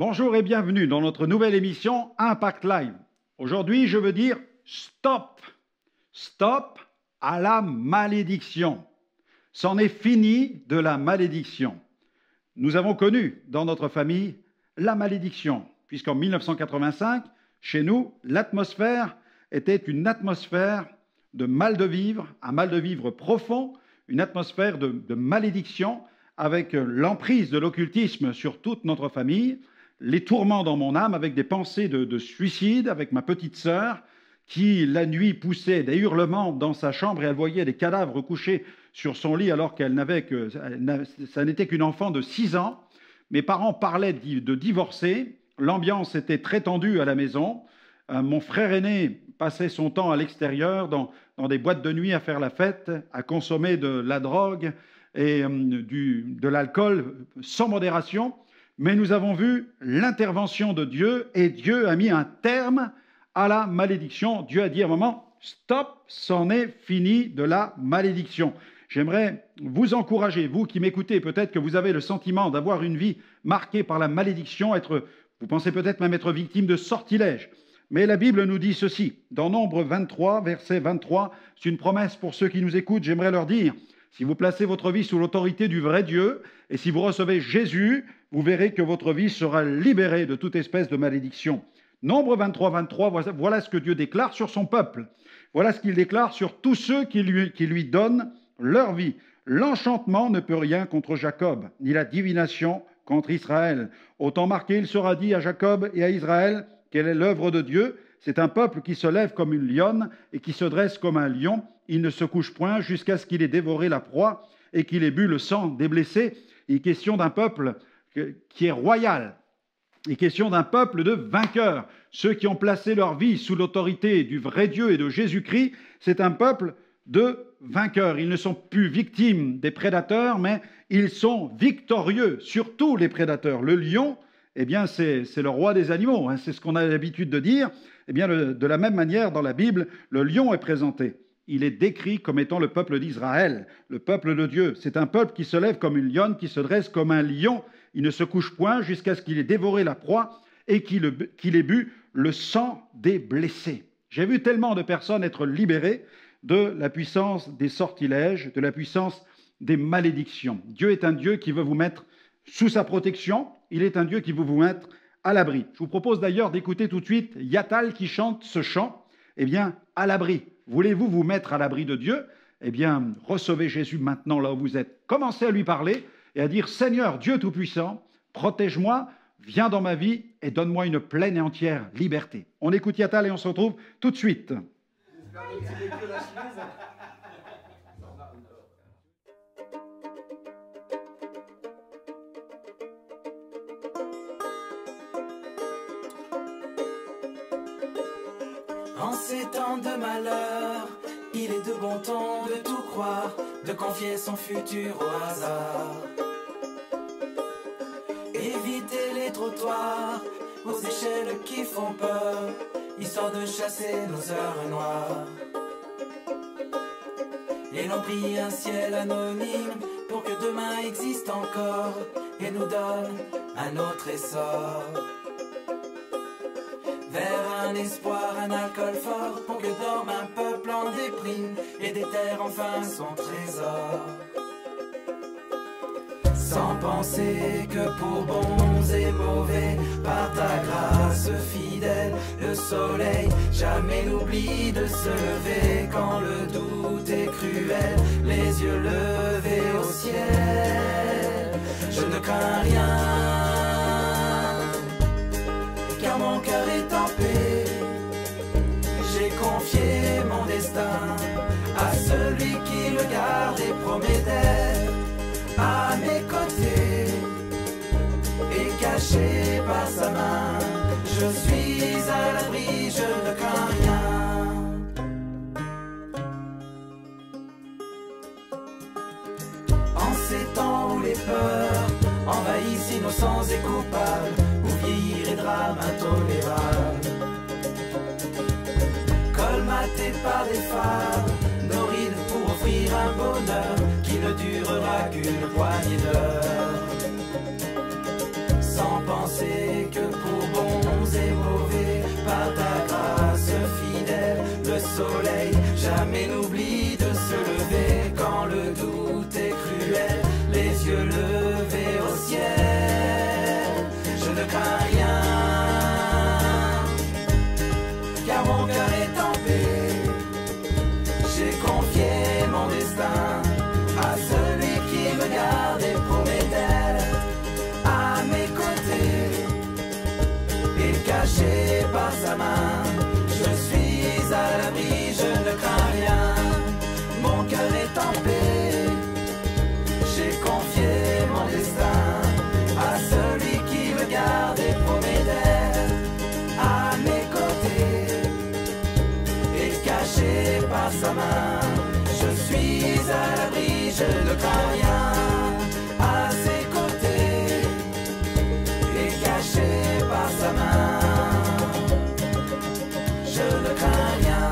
Bonjour et bienvenue dans notre nouvelle émission Impact Live. Aujourd'hui, je veux dire stop. Stop à la malédiction. C'en est fini de la malédiction. Nous avons connu dans notre famille la malédiction, puisqu'en 1985, chez nous, l'atmosphère était une atmosphère de mal de vivre, un mal de vivre profond, une atmosphère de malédiction, avec l'emprise de l'occultisme sur toute notre famille, les tourments dans mon âme, avec des pensées de suicide, avec ma petite sœur, qui la nuit poussait des hurlements dans sa chambre et elle voyait des cadavres couchés sur son lit alors qu'elle ça n'était qu'une enfant de 6 ans. Mes parents parlaient de divorcer, l'ambiance était très tendue à la maison. Mon frère aîné passait son temps à l'extérieur, dans des boîtes de nuit, à faire la fête, à consommer de la drogue et de l'alcool sans modération. Mais nous avons vu l'intervention de Dieu et Dieu a mis un terme à la malédiction. Dieu a dit à un moment, stop, c'en est fini de la malédiction. J'aimerais vous encourager, vous qui m'écoutez, peut-être que vous avez le sentiment d'avoir une vie marquée par la malédiction, vous pensez peut-être même être victime de sortilèges. Mais la Bible nous dit ceci, dans Nombre 23, verset 23, c'est une promesse pour ceux qui nous écoutent, j'aimerais leur dire, si vous placez votre vie sous l'autorité du vrai Dieu, et si vous recevez Jésus, vous verrez que votre vie sera libérée de toute espèce de malédiction. Nombre 23, 23, voilà ce que Dieu déclare sur son peuple. Voilà ce qu'il déclare sur tous ceux qui lui donnent leur vie. L'enchantement ne peut rien contre Jacob, ni la divination contre Israël. Autant marqué, il sera dit à Jacob et à Israël, quelle est l'œuvre de Dieu? C'est un peuple qui se lève comme une lionne et qui se dresse comme un lion. Il ne se couche point jusqu'à ce qu'il ait dévoré la proie et qu'il ait bu le sang des blessés. Il est question d'un peuple qui est royal. Il est question d'un peuple de vainqueurs. Ceux qui ont placé leur vie sous l'autorité du vrai Dieu et de Jésus-Christ, c'est un peuple de vainqueurs. Ils ne sont plus victimes des prédateurs, mais ils sont victorieux sur tous les prédateurs. Le lion, eh bien, c'est le roi des animaux, hein, c'est ce qu'on a l'habitude de dire. Eh bien, de la même manière, dans la Bible, le lion est présenté. Il est décrit comme étant le peuple d'Israël, le peuple de Dieu. C'est un peuple qui se lève comme une lionne, qui se dresse comme un lion. Il ne se couche point jusqu'à ce qu'il ait dévoré la proie et qu'il ait bu le sang des blessés. J'ai vu tellement de personnes être libérées de la puissance des sortilèges, de la puissance des malédictions. Dieu est un Dieu qui veut vous mettre sous sa protection. Il est un Dieu qui veut vous mettre à l'abri. Je vous propose d'ailleurs d'écouter tout de suite Yatal qui chante ce chant. Eh bien, à l'abri. Voulez-vous vous mettre à l'abri de Dieu? Eh bien, recevez Jésus maintenant là où vous êtes. Commencez à lui parler et à dire « Seigneur, Dieu Tout-Puissant, protège-moi, viens dans ma vie et donne-moi une pleine et entière liberté. » On écoute Yatal et on se retrouve tout de suite. En ces temps de malheur, il est de bon ton de tout croire, de confier son futur au hasard. Évitez les trottoirs, aux échelles qui font peur, histoire de chasser nos heures noires. Et l'on prie un ciel anonyme pour que demain existe encore et nous donne un autre essor. Vers un espoir, un alcool fort, pour que dorme un peuple en déprime et déterre enfin son trésor. Sans penser que pour bons et mauvais, par ta grâce fidèle, le soleil jamais n'oublie de se lever. Quand le doute est cruel, les yeux levés au ciel, je ne crains rien, car mon cœur est en paix. J'ai confié mon destin à celui qui le garde et promet d'être à mes côtés et caché par sa main. Je suis à l'abri, je ne crains rien. En ces temps où les peurs envahissent innocents et coupables, où vieillir et drame intolérable, colmatés par des phares, nos rides pour offrir un bonheur qui ne durera qu'une poignée d'heures. Sans penser que caché par sa main. Je suis à l'abri, je ne crains rien. Mon cœur est en paix. J'ai confié mon destin à celui qui me garde et promet d'être à mes côtés. Et caché par sa main, je suis à l'abri, je ne crains rien. À ses côtés, et caché par sa main, je ne crains rien.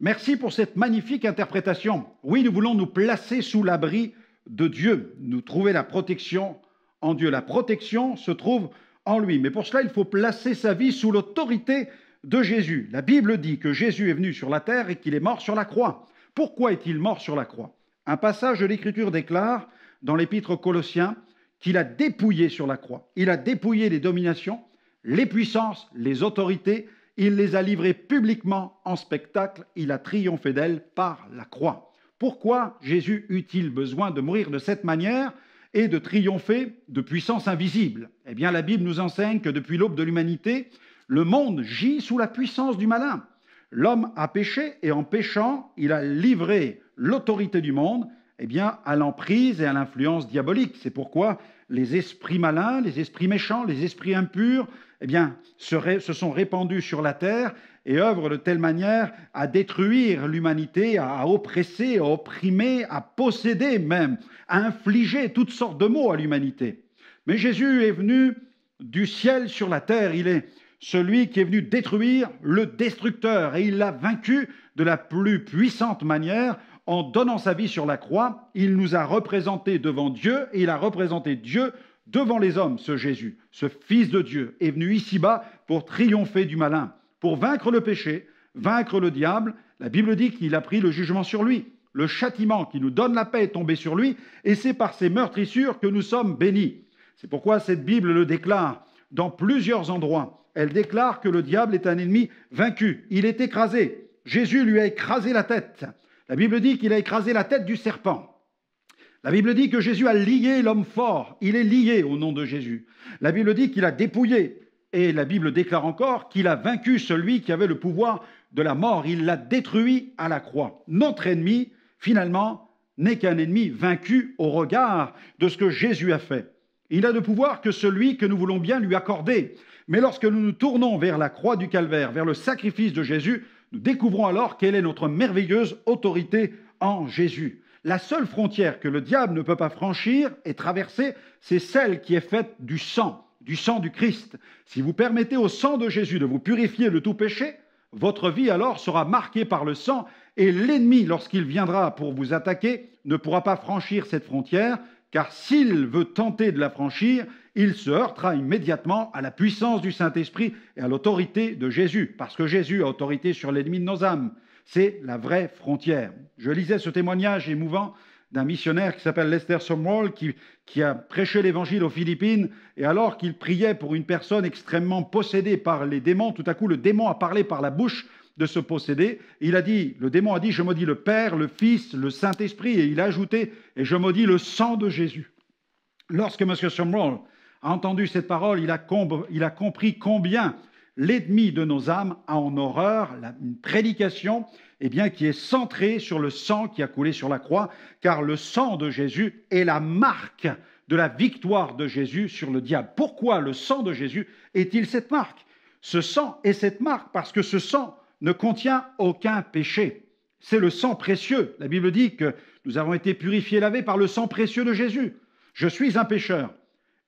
Merci pour cette magnifique interprétation. Oui, nous voulons nous placer sous l'abri de Dieu, nous trouver la protection en Dieu. La protection se trouve en lui. Mais pour cela, il faut placer sa vie sous l'autorité de Jésus. La Bible dit que Jésus est venu sur la terre et qu'il est mort sur la croix. Pourquoi est-il mort sur la croix? Un passage de l'Écriture déclare, dans l'Épître aux Colossiens, qu'il a dépouillé sur la croix. Il a dépouillé les dominations, les puissances, les autorités. Il les a livrées publiquement en spectacle. Il a triomphé d'elles par la croix. Pourquoi Jésus eut-il besoin de mourir de cette manière et de triompher de puissances invisibles? Eh bien, la Bible nous enseigne que depuis l'aube de l'humanité, le monde gît sous la puissance du malin. L'homme a péché et en péchant, il a livré l'autorité du monde à l'emprise et à l'influence diabolique. C'est pourquoi les esprits malins, les esprits méchants, les esprits impurs, se sont répandus sur la terre et œuvrent de telle manière à détruire l'humanité, à oppresser, à opprimer, à posséder même, à infliger toutes sortes de maux à l'humanité. Mais Jésus est venu du ciel sur la terre. Il est celui qui est venu détruire le destructeur et il l'a vaincu de la plus puissante manière en donnant sa vie sur la croix. Il nous a représentés devant Dieu et il a représenté Dieu devant les hommes. Ce Jésus, ce Fils de Dieu, est venu ici-bas pour triompher du malin, pour vaincre le péché, vaincre le diable. La Bible dit qu'il a pris le jugement sur lui. Le châtiment qui nous donne la paix est tombé sur lui et c'est par ses meurtrissures que nous sommes bénis. C'est pourquoi cette Bible le déclare dans plusieurs endroits. Elle déclare que le diable est un ennemi vaincu. Il est écrasé. Jésus lui a écrasé la tête. La Bible dit qu'il a écrasé la tête du serpent. La Bible dit que Jésus a lié l'homme fort. Il est lié au nom de Jésus. La Bible dit qu'il a dépouillé. Et la Bible déclare encore qu'il a vaincu celui qui avait le pouvoir de la mort. Il l'a détruit à la croix. Notre ennemi, finalement, n'est qu'un ennemi vaincu au regard de ce que Jésus a fait. Il n'a de pouvoir que celui que nous voulons bien lui accorder. Mais lorsque nous nous tournons vers la croix du Calvaire, vers le sacrifice de Jésus, nous découvrons alors quelle est notre merveilleuse autorité en Jésus. La seule frontière que le diable ne peut pas franchir et traverser, c'est celle qui est faite du sang du Christ. Si vous permettez au sang de Jésus de vous purifier de tout péché, votre vie alors sera marquée par le sang et l'ennemi, lorsqu'il viendra pour vous attaquer, ne pourra pas franchir cette frontière, car s'il veut tenter de la franchir, il se heurtera immédiatement à la puissance du Saint-Esprit et à l'autorité de Jésus, parce que Jésus a autorité sur l'ennemi de nos âmes. C'est la vraie frontière. Je lisais ce témoignage émouvant d'un missionnaire qui s'appelle Lester Sumrall, qui a prêché l'évangile aux Philippines, et alors qu'il priait pour une personne extrêmement possédée par les démons, tout à coup le démon a parlé par la bouche de ce possédé. Le démon a dit « Je maudis le Père, le Fils, le Saint-Esprit », et il a ajouté « Et je maudis le sang de Jésus ». Lorsque M. Sumrall a entendu cette parole, il a compris combien l'ennemi de nos âmes a en horreur une prédication qui est centrée sur le sang qui a coulé sur la croix, car le sang de Jésus est la marque de la victoire de Jésus sur le diable. Pourquoi le sang de Jésus est-il cette marque? Ce sang est cette marque parce que ce sang ne contient aucun péché. C'est le sang précieux. La Bible dit que nous avons été purifiés et lavés par le sang précieux de Jésus. Je suis un pécheur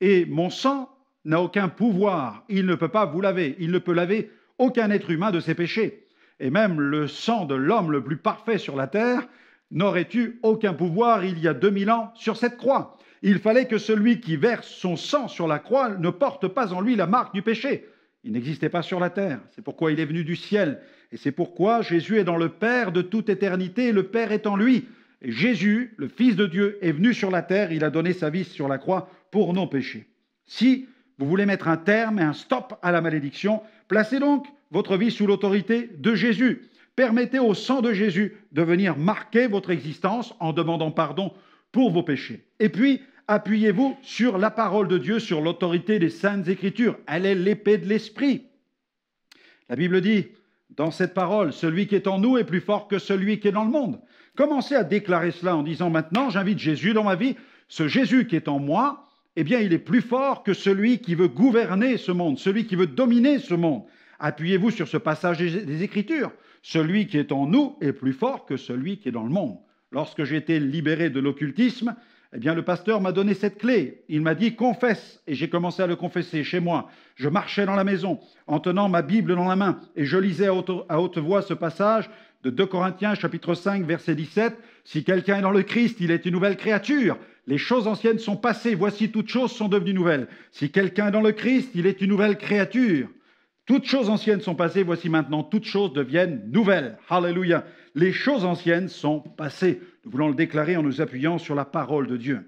et mon sang n'a aucun pouvoir. Il ne peut pas vous laver. Il ne peut laver aucun être humain de ses péchés. Et même le sang de l'homme le plus parfait sur la terre n'aurait eu aucun pouvoir il y a 2000 ans sur cette croix. Il fallait que celui qui verse son sang sur la croix ne porte pas en lui la marque du péché. Il n'existait pas sur la terre. C'est pourquoi il est venu du ciel. Et c'est pourquoi Jésus est dans le Père de toute éternité et le Père est en lui. Et Jésus, le Fils de Dieu, est venu sur la terre, il a donné sa vie sur la croix pour nos péchés. Si vous voulez mettre un terme et un stop à la malédiction, placez donc votre vie sous l'autorité de Jésus. Permettez au sang de Jésus de venir marquer votre existence en demandant pardon pour vos péchés. Et puis, appuyez-vous sur la parole de Dieu, sur l'autorité des Saintes Écritures. Elle est l'épée de l'Esprit. La Bible dit, dans cette parole, celui qui est en nous est plus fort que celui qui est dans le monde. Commencez à déclarer cela en disant maintenant, j'invite Jésus dans ma vie. Ce Jésus qui est en moi, eh bien, il est plus fort que celui qui veut gouverner ce monde, celui qui veut dominer ce monde. Appuyez-vous sur ce passage des Écritures. Celui qui est en nous est plus fort que celui qui est dans le monde. Lorsque j'ai été libéré de l'occultisme, eh bien, le pasteur m'a donné cette clé. Il m'a dit « confesse » et j'ai commencé à le confesser chez moi. Je marchais dans la maison en tenant ma Bible dans la main et je lisais à haute voix ce passage de 2 Corinthiens chapitre 5 verset 17. « Si quelqu'un est dans le Christ, il est une nouvelle créature. Les choses anciennes sont passées, voici toutes choses sont devenues nouvelles. Si quelqu'un est dans le Christ, il est une nouvelle créature. Toutes choses anciennes sont passées, voici maintenant toutes choses deviennent nouvelles. » Alléluia. Les choses anciennes sont passées. Nous voulons le déclarer en nous appuyant sur la parole de Dieu.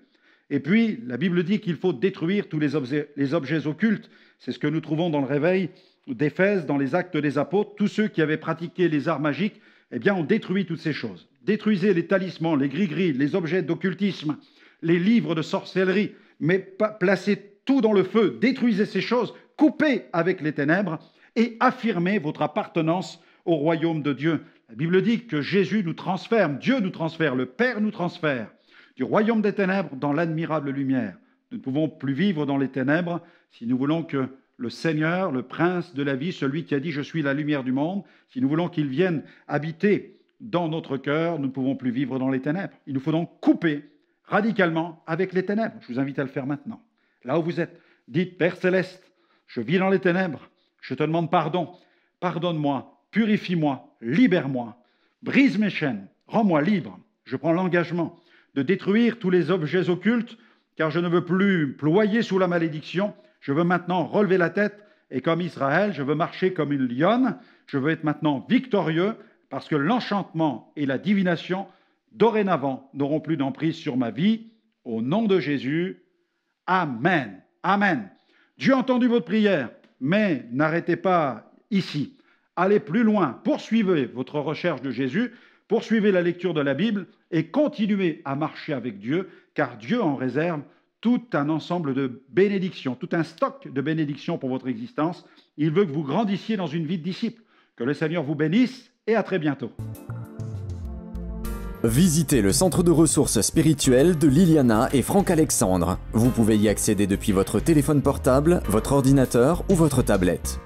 Et puis, la Bible dit qu'il faut détruire tous les objets occultes. C'est ce que nous trouvons dans le réveil d'Éphèse, dans les Actes des Apôtres. Tous ceux qui avaient pratiqué les arts magiques, eh bien, ont détruit toutes ces choses. Détruisez les talismans, les gris-gris, les objets d'occultisme, les livres de sorcellerie, mais placez tout dans le feu. Détruisez ces choses, coupez avec les ténèbres et affirmez votre appartenance au royaume de Dieu. La Bible dit que Jésus nous transfère, Dieu nous transfère, le Père nous transfère du royaume des ténèbres dans l'admirable lumière. Nous ne pouvons plus vivre dans les ténèbres si nous voulons que le Seigneur, le Prince de la vie, celui qui a dit « Je suis la lumière du monde », si nous voulons qu'il vienne habiter dans notre cœur, nous ne pouvons plus vivre dans les ténèbres. Il nous faut donc couper radicalement avec les ténèbres. Je vous invite à le faire maintenant. Là où vous êtes, dites « Père Céleste, je vis dans les ténèbres, je te demande pardon, pardonne-moi, purifie-moi, libère-moi, brise mes chaînes, rends-moi libre. Je prends l'engagement de détruire tous les objets occultes, car je ne veux plus ployer sous la malédiction. Je veux maintenant relever la tête, et comme Israël, je veux marcher comme une lionne. Je veux être maintenant victorieux, parce que l'enchantement et la divination, dorénavant, n'auront plus d'emprise sur ma vie. Au nom de Jésus, Amen. Amen. Dieu a entendu votre prière, mais n'arrêtez pas ici. Allez plus loin, poursuivez votre recherche de Jésus, poursuivez la lecture de la Bible et continuez à marcher avec Dieu, car Dieu en réserve tout un ensemble de bénédictions, tout un stock de bénédictions pour votre existence. Il veut que vous grandissiez dans une vie de disciple. Que le Seigneur vous bénisse et à très bientôt. Visitez le centre de ressources spirituelles de Liliana et Franck Alexandre. Vous pouvez y accéder depuis votre téléphone portable, votre ordinateur ou votre tablette.